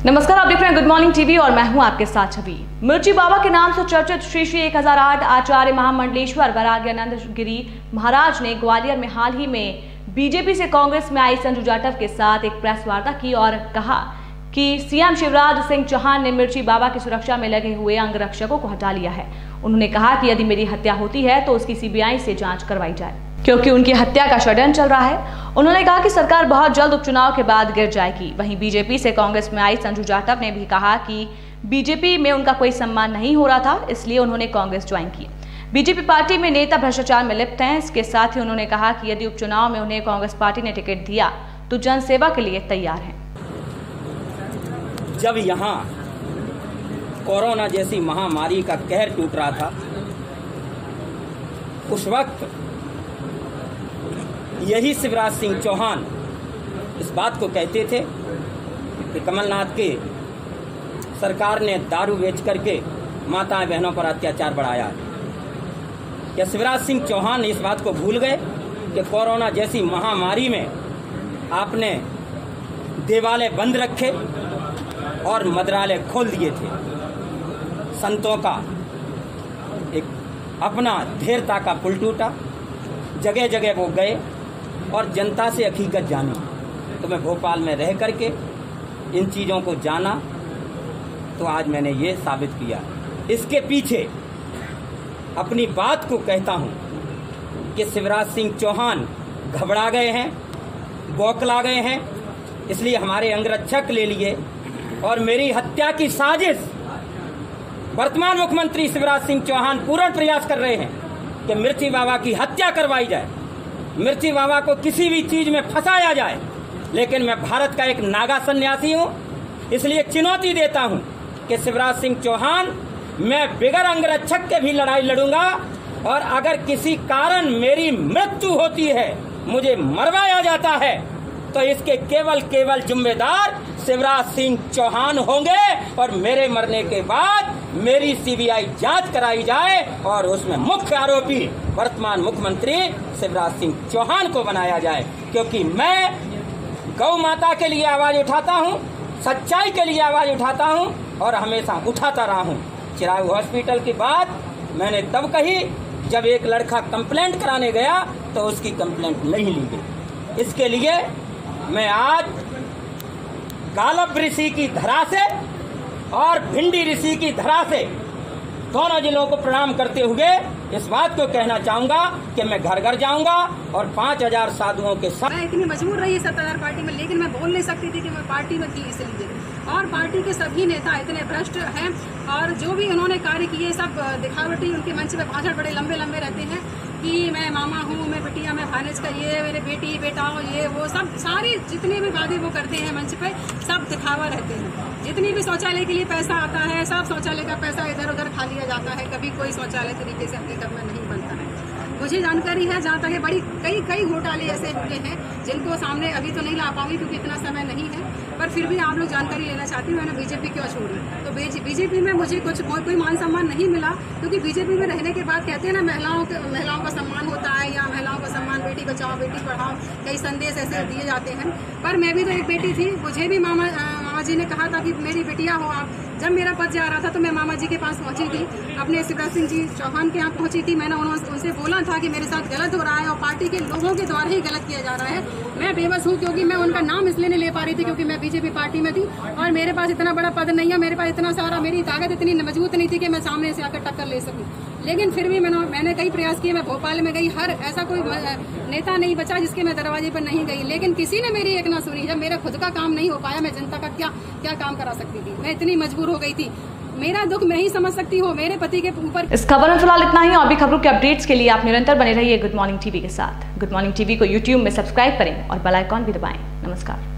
नमस्कार, आप देख रहे हैं गुड मॉर्निंग टीवी और मैं हूं आपके साथ छवि। मिर्ची बाबा के नाम से चर्चित श्री श्री 1008 आचार्य महामंडलेश्वर वैराग्यानंद गिरी महाराज ने ग्वालियर में हाल ही में बीजेपी से कांग्रेस में आई संजू जाटव के साथ एक प्रेस वार्ता की और कहा कि सीएम शिवराज सिंह चौहान ने मिर्ची बाबा की सुरक्षा में लगे हुए अंगरक्षकों को हटा लिया है। उन्होंने कहा कि यदि मेरी हत्या होती है तो उसकी सीबीआई से जांच करवाई जाए, क्योंकि उनकी हत्या का षड्यंत्र चल रहा है। उन्होंने कहा कि सरकार बहुत जल्द उपचुनाव के बाद गिर जाएगी। वहीं बीजेपी से कांग्रेस में आई संजू जाटव ने भी कहा कि बीजेपी में उनका कोई सम्मान नहीं हो रहा था, इसलिए उन्होंने कांग्रेस ज्वाइन की। बीजेपी पार्टी में नेता भ्रष्टाचार में लिप्त हैं। इसके साथ ही उन्होंने कहा कि यदि उपचुनाव में उन्हें कांग्रेस पार्टी ने टिकट दिया तो जनसेवा के लिए तैयार हैं। जब यहाँ कोरोना जैसी महामारी का कहर टूट रहा था, उस वक्त यही शिवराज सिंह चौहान इस बात को कहते थे कि कमलनाथ की सरकार ने दारू बेच करके माताएं बहनों पर अत्याचार बढ़ाया है। क्या शिवराज सिंह चौहान इस बात को भूल गए कि कोरोना जैसी महामारी में आपने देवालय बंद रखे और मदिरालय खोल दिए थे। संतों का एक अपना धीरता का पुल टूटा, जगह जगह वो गए और जनता से हकीकत जानी। तो मैं भोपाल में रह करके इन चीज़ों को जाना, तो आज मैंने ये साबित किया। इसके पीछे अपनी बात को कहता हूं कि शिवराज सिंह चौहान घबरा गए हैं, बौखला गए हैं, इसलिए हमारे अंगरक्षक ले लिए और मेरी हत्या की साजिश वर्तमान मुख्यमंत्री शिवराज सिंह चौहान पूर्ण प्रयास कर रहे हैं कि मिर्ची बाबा की हत्या करवाई जाए, मिर्ची बाबा को किसी भी चीज में फंसाया जाए। लेकिन मैं भारत का एक नागा सन्यासी हूं, इसलिए चुनौती देता हूं कि शिवराज सिंह चौहान, मैं बिगर अंगरक्षक के भी लड़ाई लड़ूंगा और अगर किसी कारण मेरी मृत्यु होती है, मुझे मरवाया जाता है, तो इसके केवल जिम्मेदार शिवराज सिंह चौहान होंगे और मेरे मरने के बाद मेरी सीबीआई जांच कराई जाए और उसमें मुख्य आरोपी वर्तमान मुख्यमंत्री शिवराज सिंह चौहान को बनाया जाए। क्योंकि मैं गौ माता के लिए आवाज उठाता हूं, सच्चाई के लिए आवाज उठाता हूं और हमेशा उठाता रहा हूं। चिराग हॉस्पिटल की बात मैंने तब कही जब एक लड़का कंप्लेंट कराने गया तो उसकी कंप्लेंट नहीं ली गई। इसके लिए मैं आज गालब ऋषि की धरा से और भिंडी ऋषि की धरा से दोनों जिलों को प्रणाम करते हुए इस बात को कहना चाहूंगा कि मैं घर घर जाऊंगा और 5000 साधुओं के साथ। मैं इतनी मजबूर रही सत्ताधार पार्टी में, लेकिन मैं बोल नहीं सकती थी कि मैं पार्टी में थी इसलिए। और पार्टी के सभी नेता इतने भ्रष्ट हैं और जो भी उन्होंने कार्य किए सब दिखावटी, उनके मंच पे भाषण बड़े लंबे लंबे रहते हैं कि मैं मामा हूँ, मैं बिटिया, मैं भानेज का ये, मेरे बेटी बेटा हो, ये वो सब सारे जितने भी वादे वो करते हैं मंच पे सब दिखावा रहते हैं। जितनी भी शौचालय के लिए पैसा आता है, सब शौचालय का पैसा इधर उधर खा लिया जाता है, कभी कोई शौचालय तरीके से हकीकत में नहीं बनता है। मुझे जानकारी है जहाँ तक बड़ी कई घोटाले ऐसे हुए हैं जिनको सामने अभी तो नहीं ला पाऊंगी क्योंकि इतना समय नहीं है, पर फिर भी आप लोग जानकारी लेना चाहती हूँ मैंने बीजेपी क्यों छोड़ी। तो बीजेपी में मुझे कोई मान सम्मान नहीं मिला, क्योंकि बीजेपी में रहने के बाद कहते हैं ना महिलाओं का सम्मान होता है या महिलाओं का सम्मान, बेटी बचाओ बेटी पढ़ाओ, कई संदेश ऐसे दिए जाते हैं। पर मैं भी तो एक बेटी थी, मुझे भी मामा जी ने कहा था कि मेरी बिटिया हो आप। जब मेरा पद जा रहा था तो मैं मामा जी के पास पहुंची थी, अपने शिवराज सिंह जी चौहान के यहाँ पहुंची थी। मैंने उनसे बोला था कि मेरे साथ गलत हो रहा है और पार्टी के लोगों के द्वारा ही गलत किया जा रहा है। मैं बेबस हूँ क्योंकि मैं उनका नाम इसलिए नहीं ले पा रही थी क्योंकि मैं बीजेपी पार्टी में थी और मेरे पास इतना बड़ा पद नहीं है, मेरे पास इतना सारा, मेरी ताकत इतनी मजबूत नहीं थी कि मैं सामने से आकर टक्कर ले सकूं। लेकिन फिर भी मैंने कई प्रयास किए। मैं भोपाल में गई, हर ऐसा कोई नेता नहीं बचा जिसके मैं दरवाजे पर नहीं गई, लेकिन किसी ने मेरी एक ना सुनी। जब मेरा खुद का काम नहीं हो पाया, मैं जनता का क्या काम करा सकती थी। मैं इतनी मजबूर हो गई थी, मेरा दुख मैं ही समझ सकती हूँ, मेरे पति के ऊपर। इस खबर में फिलहाल इतना ही। और भी खबरों के अपडेट्स के लिए आप निरंतर बने रहिए गुड मॉर्निंग टीवी के साथ। गुड मॉर्निंग टीवी को यूट्यूब में सब्सक्राइब करें और बेल आइकॉन भी दबाएं। नमस्कार।